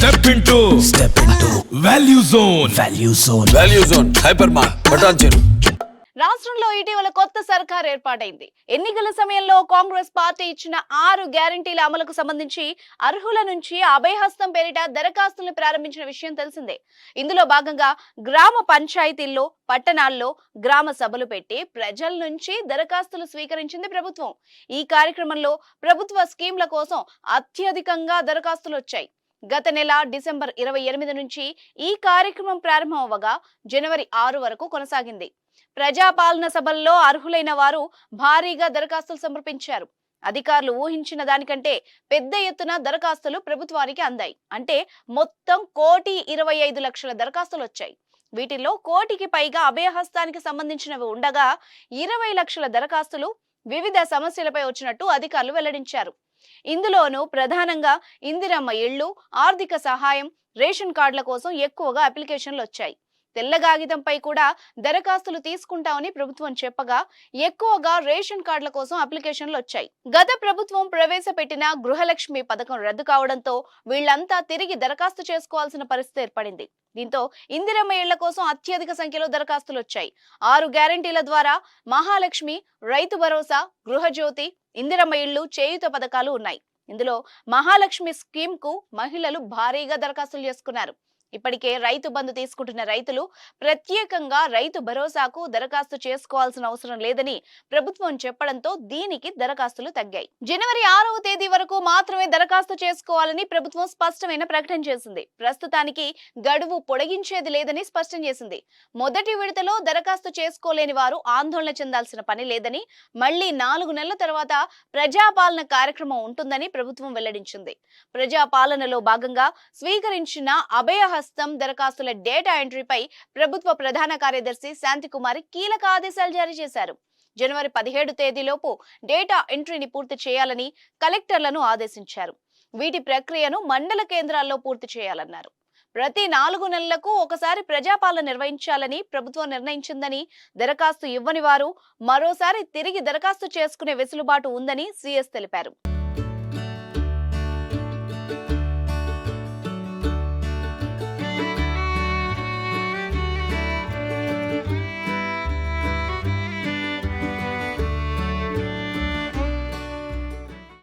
Step into Value Zone. Value Zone. Hypermart. Patancheru. రాష్ట్రంలో ఇటీవల కొత్త సర్కార్ ఏర్పాటైంది. ఎన్నికల సమయంలో కాంగ్రెస్ పార్టీ ఇచ్చిన 6 గ్యారెంటీల అమలుకు సంబంధించి అర్హుల నుంచి అభయహస్తం పేరిట దరఖాస్తులను ప్రారంభించిన విషయం తెలిసిందే. ఇందులో భాగంగా గ్రామ పంచాయతీల్లో, పట్టణాల్లో గ్రామ సభలు పెట్టి ప్రజల నుంచి దరఖాస్తులు స్వీకరించింది ప్రభుత్వం. ఈ కార్యక్రమంలో ప్రభుత్వ స్కీమ్ల కోసం అత్యధికంగా దరఖాస్తులు వచ్చాయి. గత నెల డిసెంబర్ 28 నుంచి ఈ కార్యక్రమం ప్రారంభం అవ్వగా జనవరి 6 వరకు కొనసాగింది. ప్రజాపాలన సభల్లో అర్హులైన వారు భారీగా దరఖాస్తులు సమర్పించారు. అధికారులు ఊహించిన దానికంటే పెద్ద ఎత్తున దరఖాస్తులు ప్రభుత్వానికి అందాయి. అంటే మొత్తం 1,25,00,000 దరఖాస్తులు వచ్చాయి. వీటిల్లో 1,00,00,000కి పైగా అభయహస్తానికి సంబంధించినవి ఉండగా 20 లక్షల దరఖాస్తులు వివిధ సమస్యలపై వచ్చినట్టు అధికారులు వెల్లడించారు. ఇందులోనూ ప్రధానంగా ఇందిరమ్మ ఇళ్లు, ఆర్థిక సహాయం, రేషన్ కార్డుల కోసం ఎక్కువగా అప్లికేషన్లు వచ్చాయి. తెల్ల కాగితంపై కూడా దరఖాస్తులు తీసుకుంటామని ప్రభుత్వం చెప్పగా ఎక్కువగా రేషన్ కార్డుల కోసం అప్లికేషన్లు వచ్చాయి. గత ప్రభుత్వం ప్రవేశపెట్టిన గృహలక్ష్మి పథకం రద్దు కావడంతో వీళ్లంతా తిరిగి దరఖాస్తు చేసుకోవాల్సిన పరిస్థితి ఏర్పడింది. దీంతో ఇందిరమ్మ ఇళ్ల కోసం అత్యధిక సంఖ్యలో దరఖాస్తులు వచ్చాయి. 6 గ్యారెంటీల ద్వారా మహాలక్ష్మి, రైతు భరోసా, గృహజ్యోతి, ఇందిరమ్మ ఇళ్లు, చేయూత పథకాలు ఉన్నాయి. ఇందులో మహాలక్ష్మి స్కీమ్ కు మహిళలు భారీగా దరఖాస్తులు చేసుకున్నారు. ఇప్పటికే రైతు బంధు తీసుకుంటున్న రైతులు ప్రత్యేకంగా రైతు భరోసాకు దరఖాస్తు చేసుకోవాల్సిన అవసరం లేదని ప్రభుత్వం చెప్పడంతో దీనికి దరఖాస్తులు తగ్గాయి. జనవరి 6వ తేదీ వరకు మాత్రమే దరఖాస్తు చేసుకోవాలని ప్రభుత్వం స్పష్టమైన ప్రకటన చేసింది. ప్రస్తుతానికి గడువు పొడిగించేది లేదని స్పష్టం చేసింది. మొదటి విడతలో దరఖాస్తు చేసుకోలేని వారు ఆందోళన చెందాల్సిన పని లేదని, మళ్లీ 4 నెలల తర్వాత ప్రజాపాలన కార్యక్రమం ఉంటుందని ప్రభుత్వం వెల్లడించింది. ప్రజాపాలనలో భాగంగా స్వీకరించిన అభయహస్తం దరఖాస్తుల డేటా ఎంట్రీపై ప్రభుత్వ ప్రధాన కార్యదర్శి శాంతికుమారి కీలక ఆదేశాలు జారీ చేశారు. జనవరి 17 తేదీలోపు డేటా ఎంట్రీని పూర్తి చేయాలని కలెక్టర్లను ఆదేశించారు. వీటి ప్రక్రియను మండల కేంద్రాల్లో పూర్తి చేయాలన్నారు. ప్రతి 4 నెలలకు ఒకసారి ప్రజాపాలన నిర్వహించాలని ప్రభుత్వం నిర్ణయించిందని, దరఖాస్తు ఇవ్వని వారు మరోసారి తిరిగి దరఖాస్తు చేసుకునే వెసులుబాటు ఉందని సీఎస్ తెలిపారు.